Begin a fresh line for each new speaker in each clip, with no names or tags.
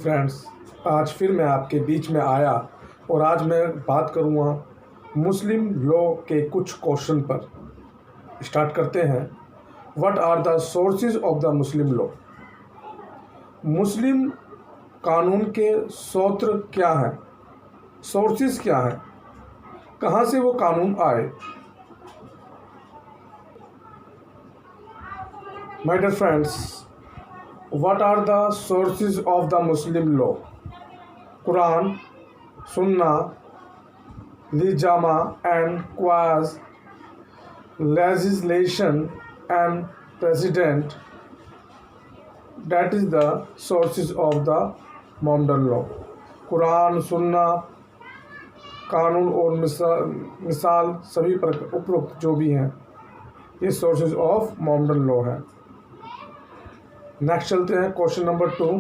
Friends, आज फिर मैं आपके बीच में आया और आज मैं बात करूँगा मुस्लिम लॉ के कुछ क्वेश्चन पर। स्टार्ट करते हैं। What are the sources of the Muslim law? Muslim कानून के स्रोत क्या हैं? सोर्सेज क्या हैं? कहाँ से वो कानून आए? My dear friends, what are the sources of the Muslim law? Quran, Sunnah, Ijma and Quas, legislation and precedent. That is the sources of the modern law. Quran, सुन्ना, कानून और मिसाल सभी उपरोक्त जो भी हैं ये सोर्सेज ऑफ मॉडर्न लॉ है। नेक्स्ट चलते हैं question number 2।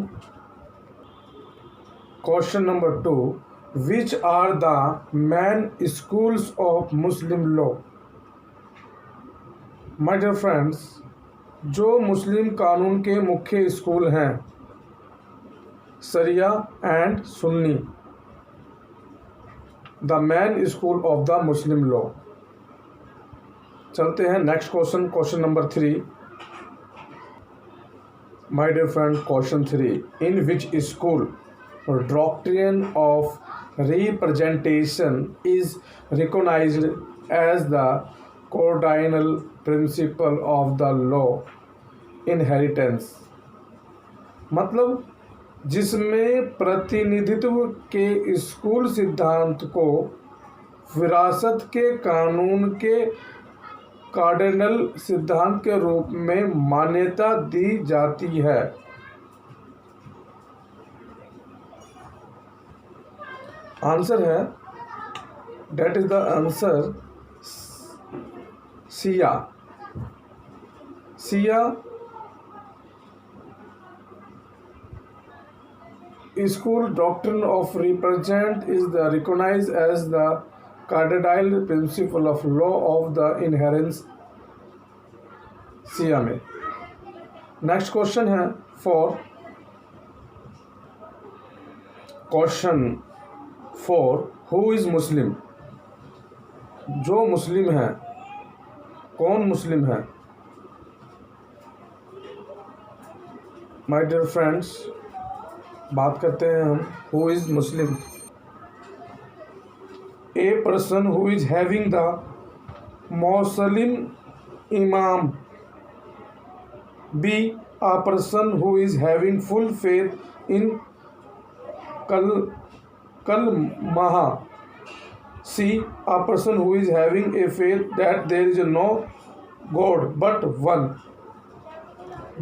Question number 2, which are the main schools of Muslim law? My dear friends, जो मुस्लिम कानून के मुख्य स्कूल हैं शरिया and Sunni, the main school of the Muslim law. चलते हैं next question, question number 3। My dear friend, question 3. In which school doctrine of representation is recognized as the cardinal principle of the law inheritance? मतलब जिसमें प्रतिनिधित्व के school सिद्धांत को विरासत के कानून के कार्डिनल सिद्धांत के रूप में मान्यता दी जाती है। आंसर है, that is the answer Shia. Shia school doctrine of represent is the recognise as the cardinal principle of law of the inheritance Shia में। नेक्स्ट क्वेश्चन है क्वेश्चन 4, हु इज मुस्लिम? जो मुस्लिम है, कौन मुस्लिम है? My dear friends, बात करते हैं हम who is Muslim. A person who is having the Muslim Imam. B, a person who is having full faith in Kalmaha. C, a person who is having a faith that there is no God but one.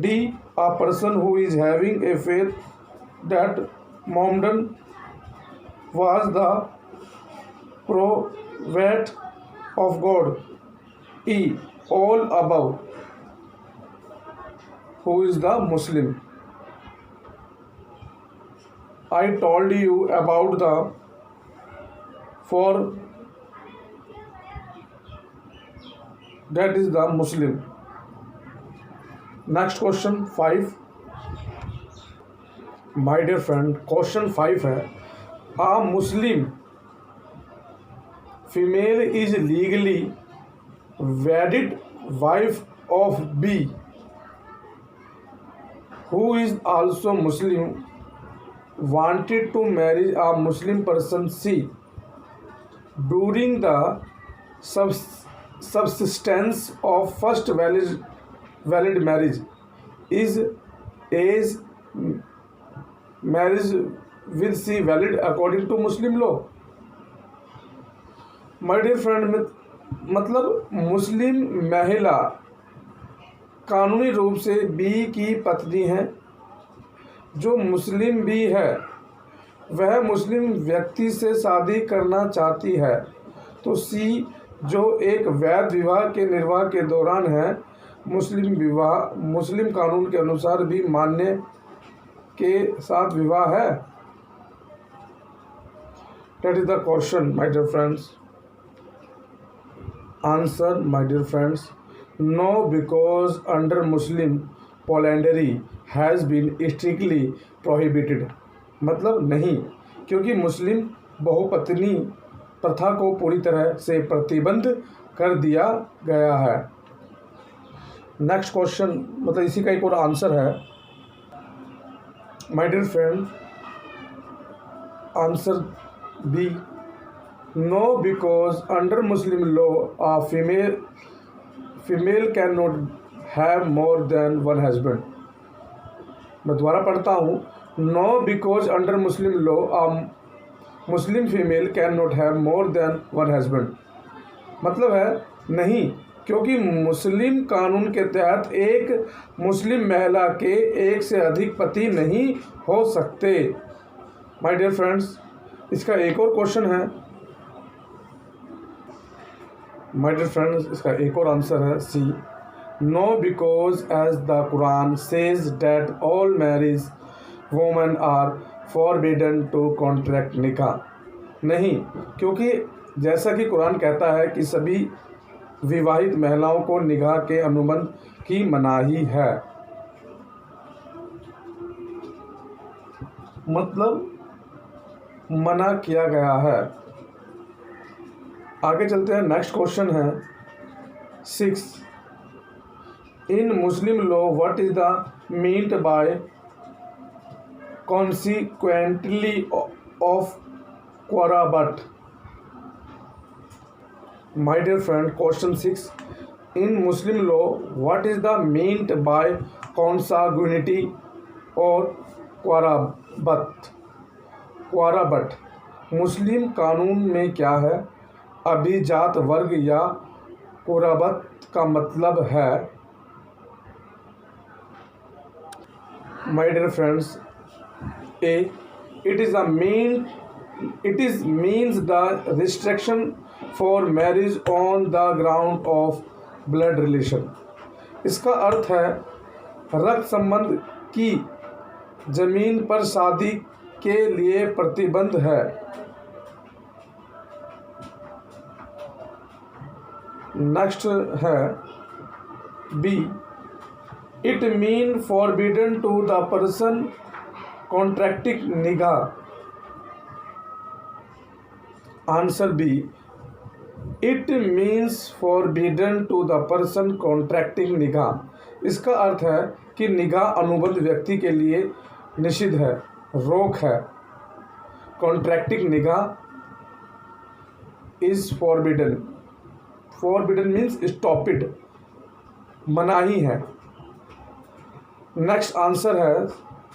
D, a person who is having a faith that Muhammad was the prophet of God. E, all above. Who is the Muslim? I told you about the 4, that is the Muslim. Next question 5. My dear friend, question 5 है, a Muslim female is legally wedded wife of B, who is also Muslim, wanted to marry a Muslim person C during the subsistence of first valid marriage. Is marriage with C valid according to Muslim law? My dear friend, मतलब Muslim महिला कानूनी रूप से B की पत्नी है। जो मुस्लिम B है वह मुस्लिम व्यक्ति से शादी करना चाहती है तो सी, जो एक वैध विवाह के निर्वाह के दौरान है, मुस्लिम कानून के अनुसार भी मान्य के साथ विवाह है। That is the question my dear friends. Answer, my dear friends, no, because under Muslim polyandry has been strictly prohibited. मतलब नहीं, क्योंकि मुस्लिम बहुपत्नी प्रथा को पूरी तरह से प्रतिबंध कर दिया गया है। नेक्स्ट क्वेश्चन, मतलब इसी का एक और आंसर है। My dear friend, answer B, no, because under Muslim law a female can not have more than one husband. मैं दोबारा पढ़ता हूँ। No, because under Muslim law a Muslim female can not have more than one husband. मतलब है नहीं, क्योंकि मुस्लिम कानून के तहत एक मुस्लिम महिला के एक से अधिक पति नहीं हो सकते। माय डियर फ्रेंड्स, इसका एक और क्वेश्चन है। माय डियर फ्रेंड्स, इसका एक और आंसर है C, no, because as the Quran says that all marriage women are forbidden to contract निकाह। नहीं, क्योंकि जैसा कि कुरान कहता है कि सभी विवाहित महिलाओं को निकाह के अनुबंध की मनाही है। मतलब मना किया गया है। आगे चलते हैं। नेक्स्ट क्वेश्चन है 6, in Muslim law what is the meant by consequently of क्वाराबट। My dear friend, question 6, in Muslim law what is the meant by consanguinity और क्वाराबट। मुस्लिम कानून में क्या है? अभिजात वर्ग या कुराबत का मतलब है। My dear friends, A, it is means the restriction for marriage on the ground of blood relation. इसका अर्थ है रक्त संबंध की जमीन पर शादी के लिए प्रतिबंध है। नेक्स्ट है B, it mean forbidden to the person contracting निकाह। Answer B, it means forbidden to the person contracting निकाह। इसका अर्थ है कि निकाह अनुबंध व्यक्ति के लिए निषिद्ध है, रोक है। कॉन्ट्रैक्टिंग निकाह is forbidden. Forbidden means stopped, मनाही है। नेक्स्ट आंसर है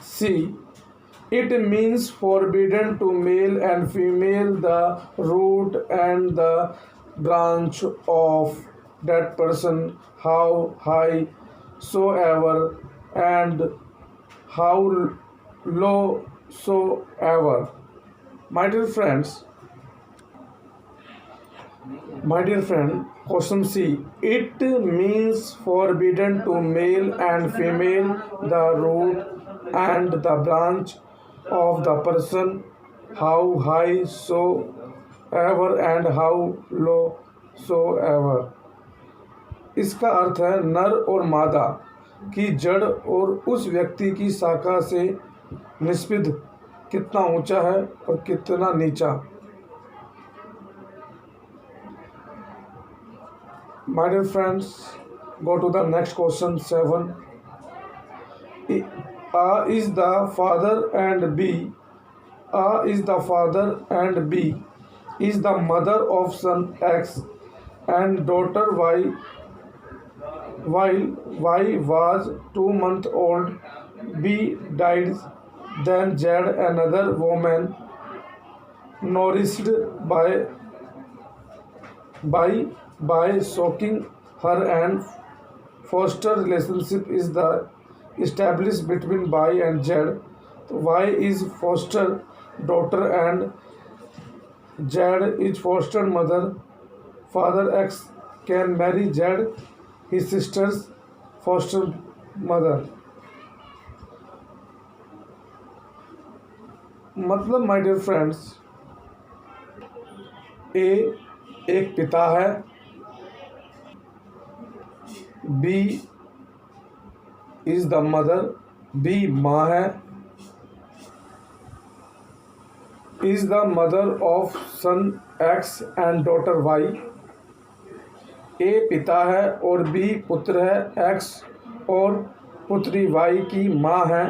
C, it means forbidden to male and female the root and the branch of that person how high so ever and how low so ever. My dear friend, question C, it means forbidden to male and female the root and the branch of the person how high so ever and how low so ever. इसका अर्थ है नर और मादा की जड़ और उस व्यक्ति की शाखा से निस्बित कितना ऊंचा है और कितना नीचा। My dear friends, go to the next question 7. A is the father and B. A is the father and B is the mother of son X and daughter Y. While Y was 2 months old, B died. Then Z, another woman, nourished by soaking her, and foster relationship is the established between Y and Z. Y is foster daughter and Z is foster mother. Father X can marry Z, his sister's foster mother. मतलब my dear friends, A एक पिता है, B is the mother, B माँ है, is the mother of son X and daughter Y. A पिता है और B पुत्र है, एक्स और पुत्री वाई की माँ है।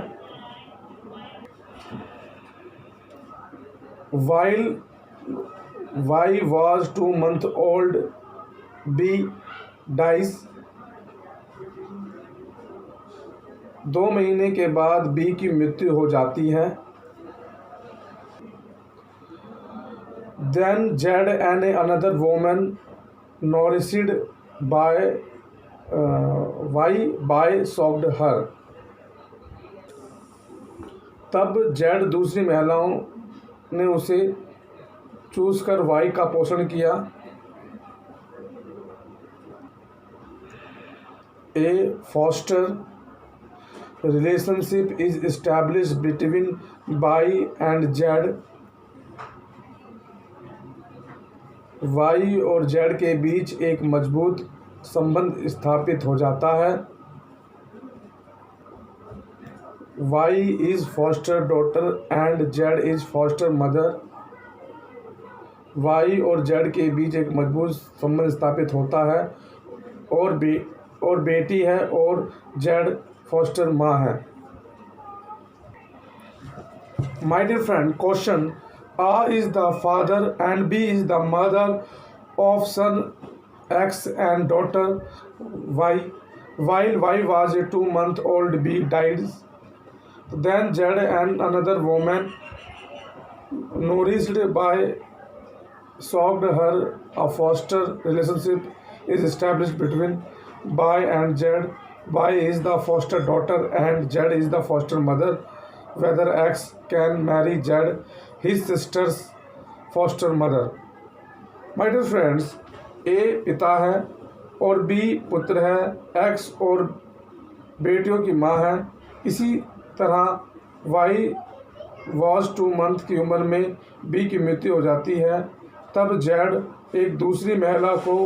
While Y was 2 months old, B dies. 2 महीने के बाद बी की मृत्यु हो जाती है। Then Z and another woman nourished by Y by sucked her. तब जेड दूसरी महिलाओं ने उसे चूस कर वाई का पोषण किया। A foster relationship is established between Y and Z. Y और जेड के बीच एक मजबूत संबंध स्थापित हो जाता है। Y is foster daughter and Z is foster mother. Y और जेड के बीच एक मजबूत संबंध स्थापित होता है और बेटी है और जेड फॉस्टर माँ है। My dear friend, question A is the father and B is the mother of son X and daughter Y. While Y was a 2 month old, B died. Then Z and another woman nourished by socked her. A foster relationship is established between Y and Z. Y is the foster daughter and Z is the foster mother. Whether X can marry Z, his sister's foster mother. My dear friends, A पिता है और B पुत्र है, X और बेटियों की माँ है। इसी तरह Y was 2 months की उम्र में B की मृत्यु हो जाती है। तब Z एक दूसरी महिला को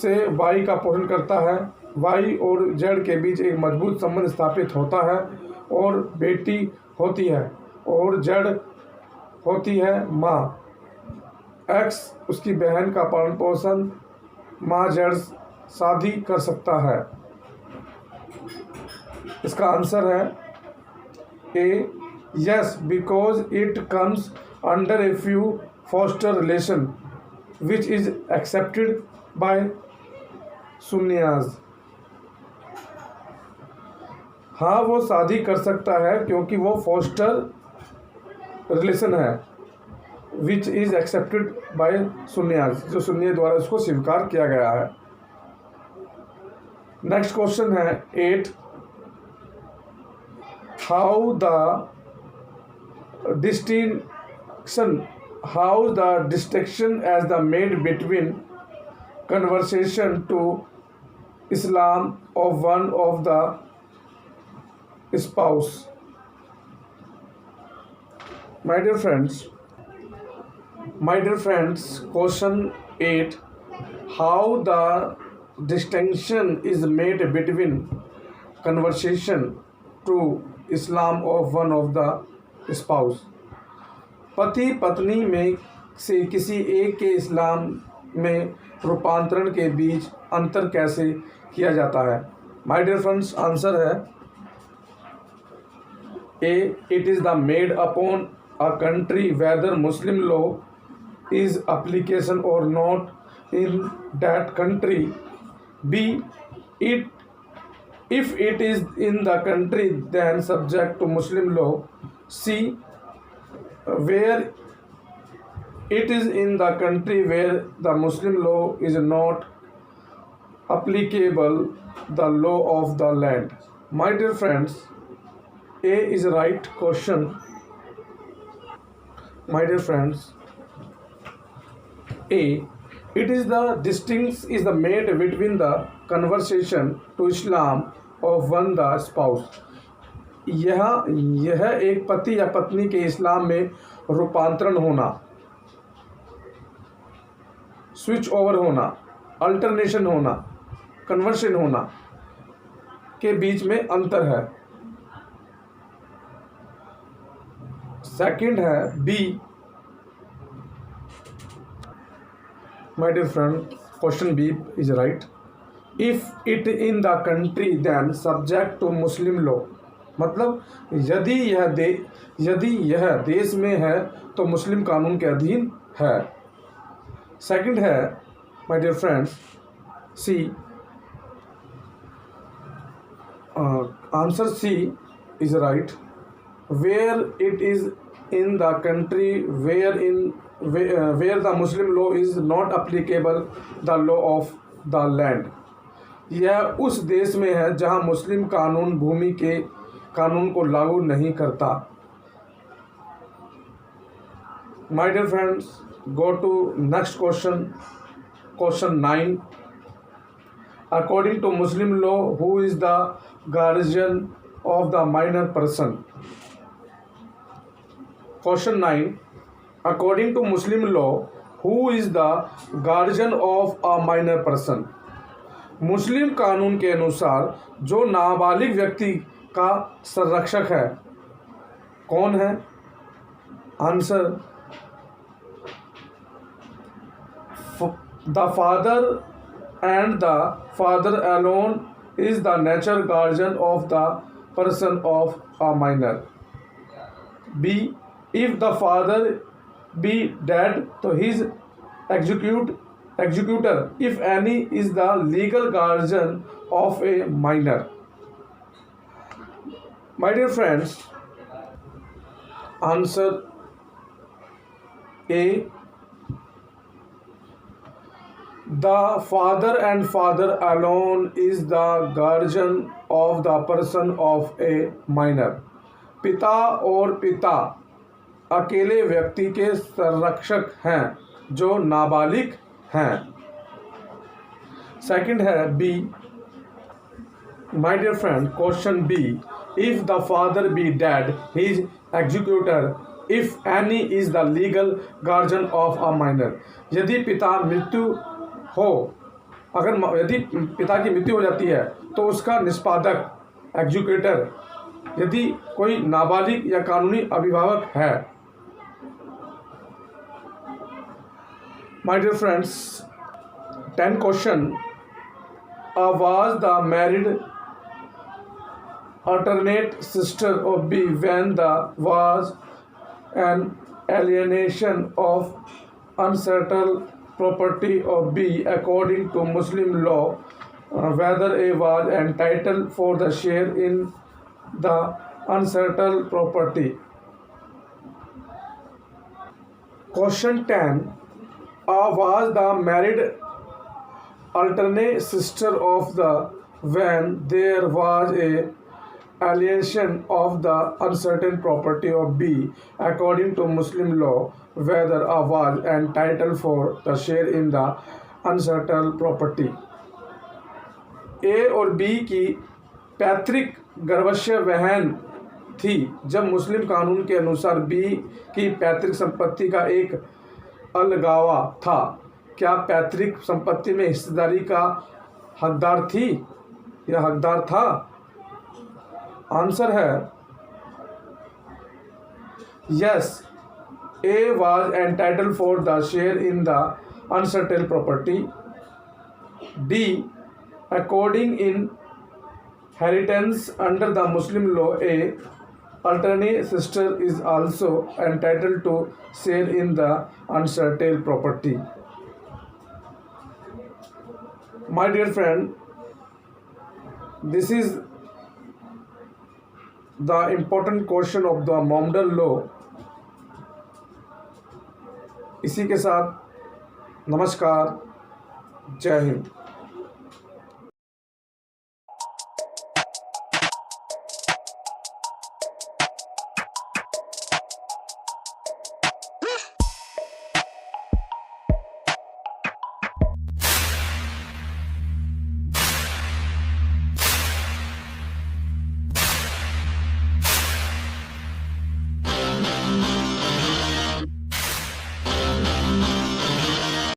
से Y का पोषण करता है। वाई और जेड के बीच एक मजबूत संबंध स्थापित होता है और बेटी होती है और जेड होती है माँ। एक्स उसकी बहन का पालन पोषण माँ जेड शादी कर सकता है। इसका आंसर है A yes, because it comes under a few foster relation which is accepted by Sunnis. हाँ, वो शादी कर सकता है क्योंकि वो फॉस्टर रिलेशन है विच इज एक्सेप्टेड बाय सुन्नियाज, जो सुन्नी द्वारा उसको स्वीकार किया गया है। नेक्स्ट क्वेश्चन है 8। How the distinction as the made between conversation to Islam of one of the spouse. My dear friends, question 8. How the distinction is made between conversation to Islam of one of the spouse. पति पत्नी में से किसी एक के इस्लाम में रूपांतरण के बीच अंतर कैसे किया जाता है। My dear friends, आंसर है A. It is the made upon a country whether Muslim law is application or not in that country. B. If it is in the country then subject to Muslim law. C. Where it is in the country where the Muslim law is not applicable, the law of the land. My dear friends, A is the right question. My dear friends, A. It is the distinction is the made between the conversation to Islam of one the spouse. यह एक पति या पत्नी के इस्लाम में रूपांतरण होना, switch over होना, अल्टरनेशन होना, कन्वर्शन होना के बीच में अंतर है। सेकंड है B. My dear friend, question B is right. If it in the country then subject to Muslim law, मतलब यदि यह देश में है तो मुस्लिम कानून के अधीन है। सेकंड है my dear friends C, answer C is right. Where it is in the country where the Muslim law is not applicable the law of the land, यह उस देश में है जहां मुस्लिम कानून भूमि के कानून को लागू नहीं करता। My dear friends, go to next question, question 9। According to Muslim law who is the guardian of the minor person. Question 9, according to Muslim law who is the guardian of a minor person. Muslim कानून के अनुसार जो नाबालिग व्यक्ति का संरक्षक है कौन है? Answer, the father and the father alone is the nature guardian of the person of a minor. B, if the father be dead तो his executor if any is the legal guardian of a minor. My dear friends, answer A, the father and father alone is the guardian of the person of a minor. पिता और पिता अकेले व्यक्ति के संरक्षक हैं जो नाबालिग हैं। सेकंड है B. My dear friend, question B, if the father be dead his executor if any is the legal guardian of a minor. यदि पिता मृत्यु हो, यदि पिता की मृत्यु हो जाती है तो उसका निष्पादक एग्जीक्यूटर यदि कोई नाबालिग या कानूनी अभिभावक है। My dear friends, 10 question. Was the married alternate sister of B when there was an alienation of unsettled property of B according to Muslim law, whether A was entitled for the share in the unsettled property. Question 10. Was the married alternate sister of the when there was a alienation of the uncertain property of B according to Muslim law, whether A was entitled for the share in the unsettled property. A और B की पैतृक गर्भस्य बहन थी जब मुस्लिम कानून के अनुसार B की पैतृक संपत्ति का एक अलगावा था। क्या पैतृक संपत्ति में हिस्सेदारी का हकदार थी या हकदार था? आंसर है yes, A was entitled for the share in the unsettled property. D, according in inheritance under the Muslim law A alternate sister is also entitled to share in the unsettled property. My dear friend, this is the important question of the Momdal law. इसी के साथ नमस्कार, जय हिंद।